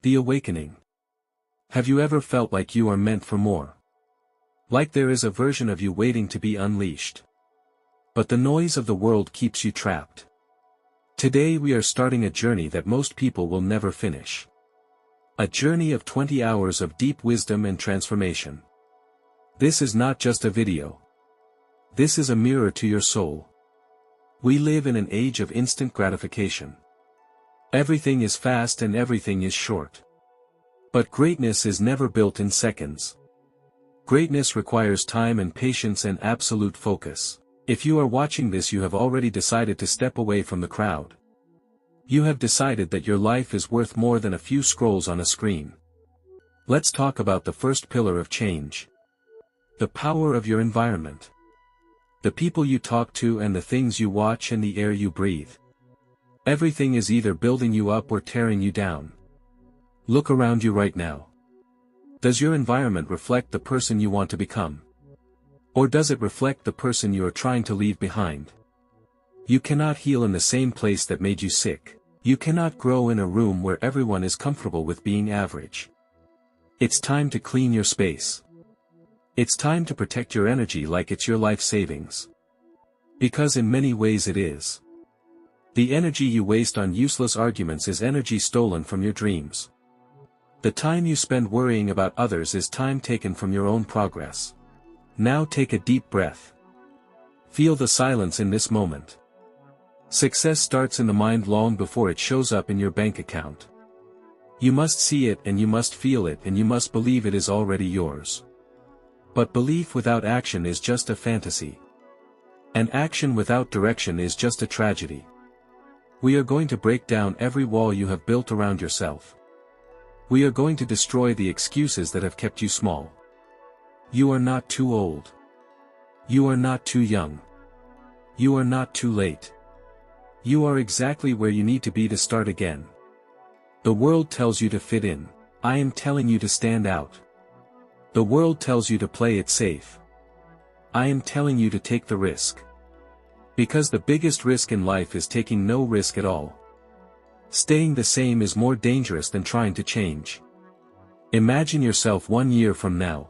The awakening. Have you ever felt like you are meant for more? Like there is a version of you waiting to be unleashed. But the noise of the world keeps you trapped. Today we are starting a journey that most people will never finish. A journey of 20 hours of deep wisdom and transformation. This is not just a video. This is a mirror to your soul. We live in an age of instant gratification. Everything is fast and everything is short. But greatness is never built in seconds. Greatness requires time and patience and absolute focus. If you are watching this, you have already decided to step away from the crowd. You have decided that your life is worth more than a few scrolls on a screen. Let's talk about the first pillar of change. The power of your environment. The people you talk to and the things you watch and the air you breathe. Everything is either building you up or tearing you down. Look around you right now. Does your environment reflect the person you want to become? Or does it reflect the person you are trying to leave behind? You cannot heal in the same place that made you sick. You cannot grow in a room where everyone is comfortable with being average. It's time to clean your space. It's time to protect your energy like it's your life savings. Because in many ways it is. The energy you waste on useless arguments is energy stolen from your dreams. The time you spend worrying about others is time taken from your own progress. Now take a deep breath. Feel the silence in this moment. Success starts in the mind long before it shows up in your bank account. You must see it and you must feel it and you must believe it is already yours. But belief without action is just a fantasy. And action without direction is just a tragedy. We are going to break down every wall you have built around yourself. We are going to destroy the excuses that have kept you small. You are not too old. You are not too young. You are not too late. You are exactly where you need to be to start again. The world tells you to fit in. I am telling you to stand out. The world tells you to play it safe. I am telling you to take the risk. Because the biggest risk in life is taking no risk at all. Staying the same is more dangerous than trying to change. Imagine yourself 1 year from now.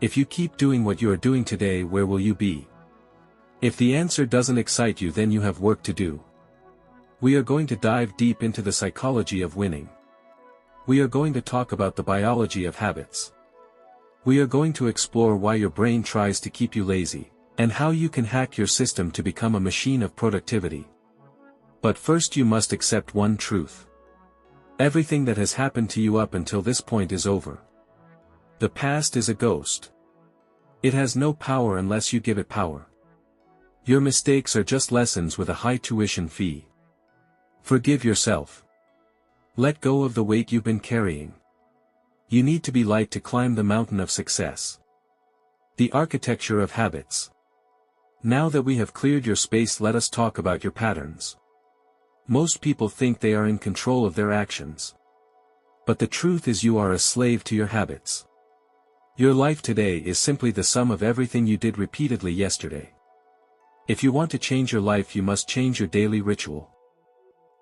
If you keep doing what you are doing today, where will you be? If the answer doesn't excite you, then you have work to do. We are going to dive deep into the psychology of winning. We are going to talk about the biology of habits. We are going to explore why your brain tries to keep you lazy, and how you can hack your system to become a machine of productivity. But first you must accept one truth. Everything that has happened to you up until this point is over. The past is a ghost. It has no power unless you give it power. Your mistakes are just lessons with a high tuition fee. Forgive yourself. Let go of the weight you've been carrying. You need to be light to climb the mountain of success. The architecture of habits. Now that we have cleared your space, let us talk about your patterns. Most people think they are in control of their actions. But the truth is you are a slave to your habits. Your life today is simply the sum of everything you did repeatedly yesterday. If you want to change your life, you must change your daily ritual.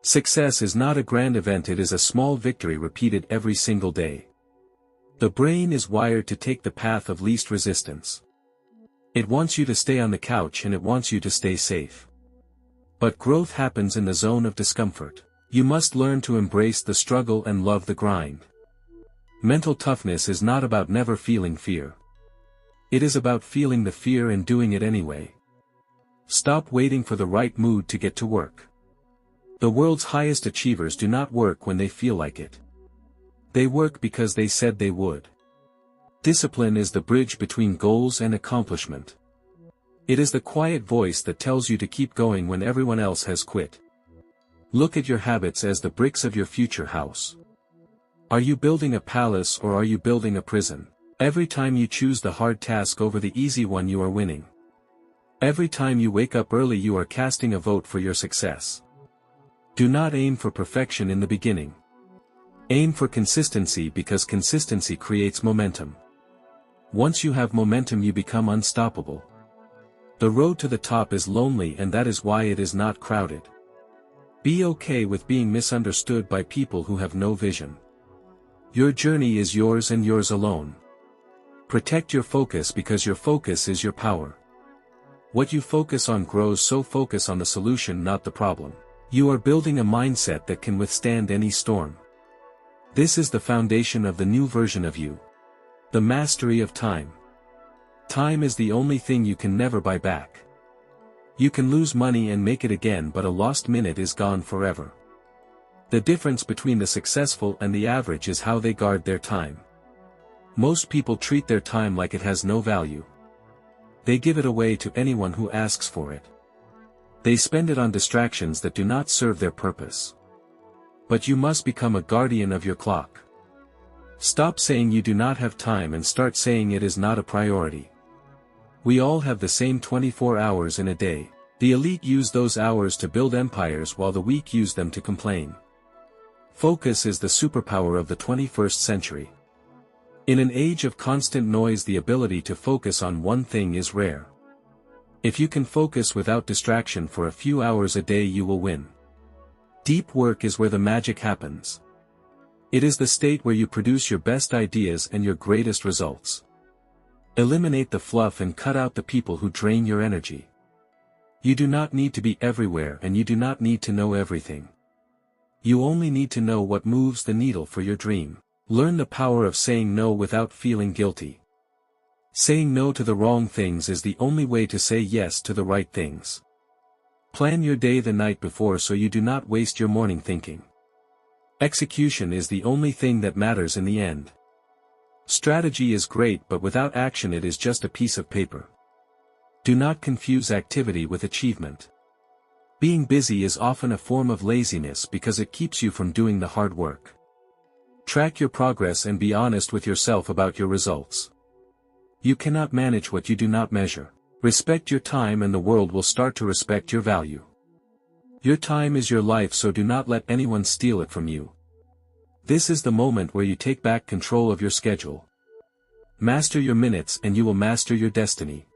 Success is not a grand event, it is a small victory repeated every single day. The brain is wired to take the path of least resistance. It wants you to stay on the couch and it wants you to stay safe. But growth happens in the zone of discomfort. You must learn to embrace the struggle and love the grind. Mental toughness is not about never feeling fear. It is about feeling the fear and doing it anyway. Stop waiting for the right mood to get to work. The world's highest achievers do not work when they feel like it. They work because they said they would. Discipline is the bridge between goals and accomplishment. It is the quiet voice that tells you to keep going when everyone else has quit. Look at your habits as the bricks of your future house. Are you building a palace or are you building a prison? Every time you choose the hard task over the easy one, you are winning. Every time you wake up early, you are casting a vote for your success. Do not aim for perfection in the beginning. Aim for consistency, because consistency creates momentum. Once you have momentum, you become unstoppable. The road to the top is lonely, and that is why it is not crowded. Be okay with being misunderstood by people who have no vision. Your journey is yours and yours alone. Protect your focus because your focus is your power. What you focus on grows, so focus on the solution, not the problem. You are building a mindset that can withstand any storm. This is the foundation of the new version of you. The mastery of time. Time is the only thing you can never buy back. You can lose money and make it again, but a lost minute is gone forever. The difference between the successful and the average is how they guard their time. Most people treat their time like it has no value. They give it away to anyone who asks for it. They spend it on distractions that do not serve their purpose. But you must become a guardian of your clock. Stop saying you do not have time and start saying it is not a priority. We all have the same 24 hours in a day. The elite use those hours to build empires while the weak use them to complain. Focus is the superpower of the 21st century. In an age of constant noise, the ability to focus on one thing is rare. If you can focus without distraction for a few hours a day, you will win. Deep work is where the magic happens. It is the state where you produce your best ideas and your greatest results. Eliminate the fluff and cut out the people who drain your energy. You do not need to be everywhere, and you do not need to know everything. You only need to know what moves the needle for your dream. Learn the power of saying no without feeling guilty. Saying no to the wrong things is the only way to say yes to the right things. Plan your day the night before so you do not waste your morning thinking. Execution is the only thing that matters in the end. Strategy is great, but without action it is just a piece of paper. Do not confuse activity with achievement. Being busy is often a form of laziness because it keeps you from doing the hard work. Track your progress and be honest with yourself about your results. You cannot manage what you do not measure. Respect your time and the world will start to respect your value. Your time is your life, so do not let anyone steal it from you. This is the moment where you take back control of your schedule. Master your minutes and you will master your destiny.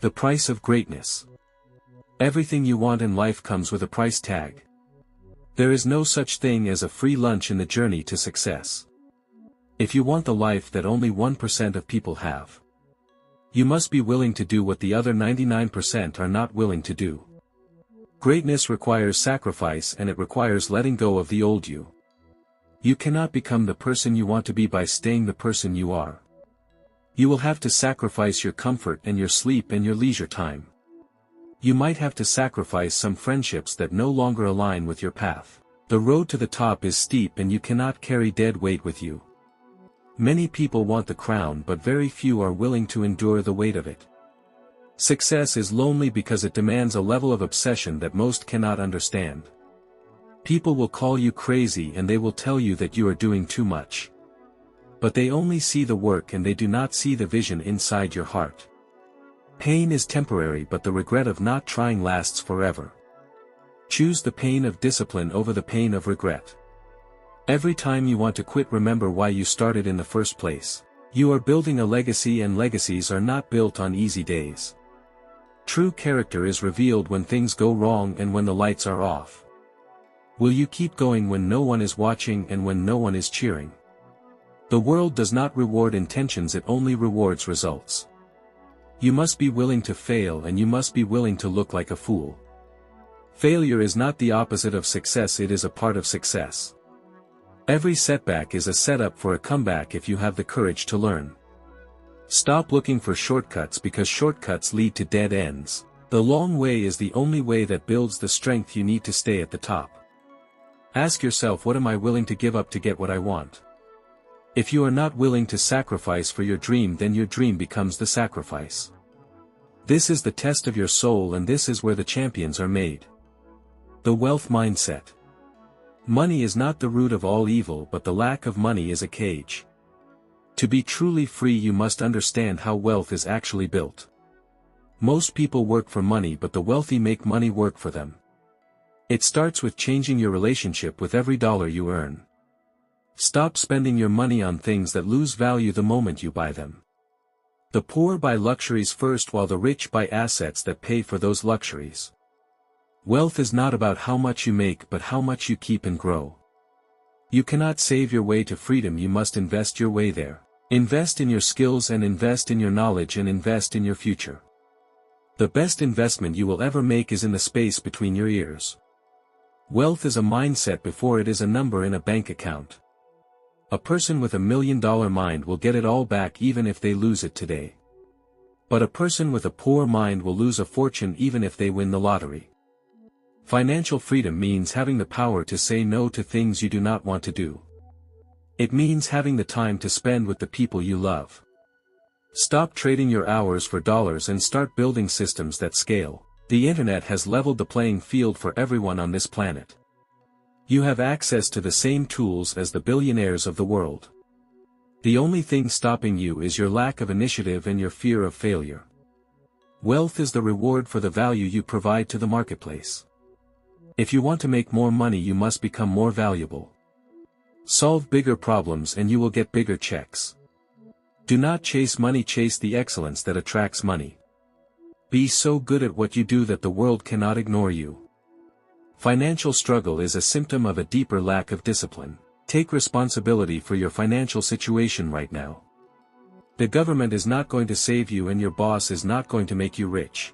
The price of greatness. Everything you want in life comes with a price tag. There is no such thing as a free lunch in the journey to success. If you want the life that only 1% of people have, you must be willing to do what the other 99% are not willing to do. Greatness requires sacrifice, and it requires letting go of the old you. You cannot become the person you want to be by staying the person you are. You will have to sacrifice your comfort and your sleep and your leisure time. You might have to sacrifice some friendships that no longer align with your path. The road to the top is steep and you cannot carry dead weight with you. Many people want the crown, but very few are willing to endure the weight of it. Success is lonely because it demands a level of obsession that most cannot understand. People will call you crazy and they will tell you that you are doing too much. But they only see the work and they do not see the vision inside your heart. Pain is temporary, but the regret of not trying lasts forever. Choose the pain of discipline over the pain of regret. Every time you want to quit, remember why you started in the first place. You are building a legacy, and legacies are not built on easy days. True character is revealed when things go wrong and when the lights are off. Will you keep going when no one is watching and when no one is cheering? The world does not reward intentions, it only rewards results. You must be willing to fail, and you must be willing to look like a fool. Failure is not the opposite of success, it is a part of success. Every setback is a setup for a comeback if you have the courage to learn. Stop looking for shortcuts because shortcuts lead to dead ends. The long way is the only way that builds the strength you need to stay at the top. Ask yourself, what am I willing to give up to get what I want? If you are not willing to sacrifice for your dream, then your dream becomes the sacrifice. This is the test of your soul, and this is where the champions are made. The wealth mindset. Money is not the root of all evil, but the lack of money is a cage. To be truly free, you must understand how wealth is actually built. Most people work for money, but the wealthy make money work for them. It starts with changing your relationship with every dollar you earn. Stop spending your money on things that lose value the moment you buy them. The poor buy luxuries first, while the rich buy assets that pay for those luxuries. Wealth is not about how much you make, but how much you keep and grow. You cannot save your way to freedom, you must invest your way there. Invest in your skills and invest in your knowledge and invest in your future. The best investment you will ever make is in the space between your ears. Wealth is a mindset before it is a number in a bank account. A person with $1 million mind will get it all back even if they lose it today. But a person with a poor mind will lose a fortune even if they win the lottery. Financial freedom means having the power to say no to things you do not want to do. It means having the time to spend with the people you love. Stop trading your hours for dollars and start building systems that scale. The internet has leveled the playing field for everyone on this planet. You have access to the same tools as the billionaires of the world. The only thing stopping you is your lack of initiative and your fear of failure. Wealth is the reward for the value you provide to the marketplace. If you want to make more money, you must become more valuable. Solve bigger problems and you will get bigger checks. Do not chase money, chase the excellence that attracts money. Be so good at what you do that the world cannot ignore you. Financial struggle is a symptom of a deeper lack of discipline. Take responsibility for your financial situation right now. The government is not going to save you and your boss is not going to make you rich.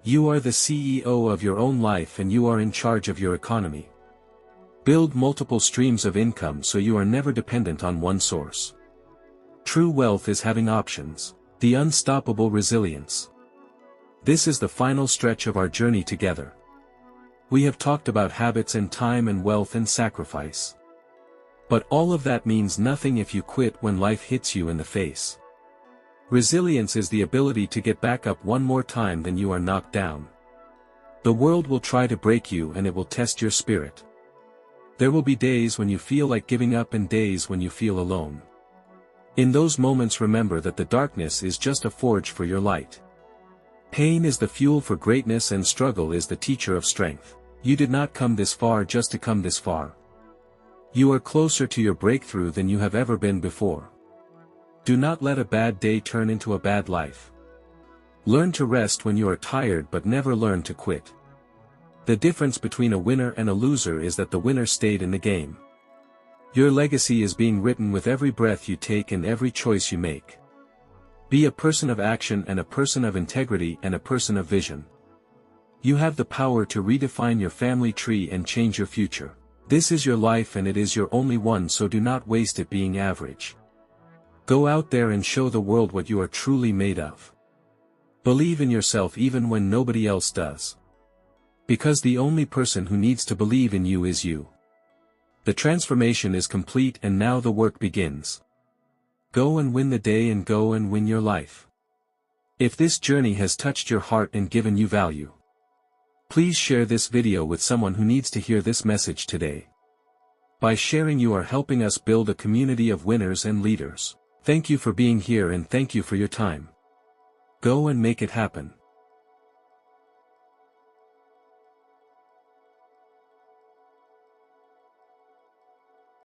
You are the CEO of your own life and you are in charge of your economy. Build multiple streams of income so you are never dependent on one source. True wealth is having options. The unstoppable resilience. This is the final stretch of our journey together. We have talked about habits and time and wealth and sacrifice. But all of that means nothing if you quit when life hits you in the face. Resilience is the ability to get back up one more time than you are knocked down. The world will try to break you and it will test your spirit. There will be days when you feel like giving up and days when you feel alone. In those moments, remember that the darkness is just a forge for your light. Pain is the fuel for greatness and struggle is the teacher of strength. You did not come this far just to come this far. You are closer to your breakthrough than you have ever been before. Do not let a bad day turn into a bad life. Learn to rest when you are tired, but never learn to quit. The difference between a winner and a loser is that the winner stayed in the game. Your legacy is being written with every breath you take and every choice you make. Be a person of action and a person of integrity and a person of vision. You have the power to redefine your family tree and change your future. This is your life and it is your only one, so do not waste it being average. Go out there and show the world what you are truly made of. Believe in yourself even when nobody else does. Because the only person who needs to believe in you is you. The transformation is complete and now the work begins. Go and win the day and go and win your life. If this journey has touched your heart and given you value, please share this video with someone who needs to hear this message today. By sharing, you are helping us build a community of winners and leaders. Thank you for being here and thank you for your time. Go and make it happen.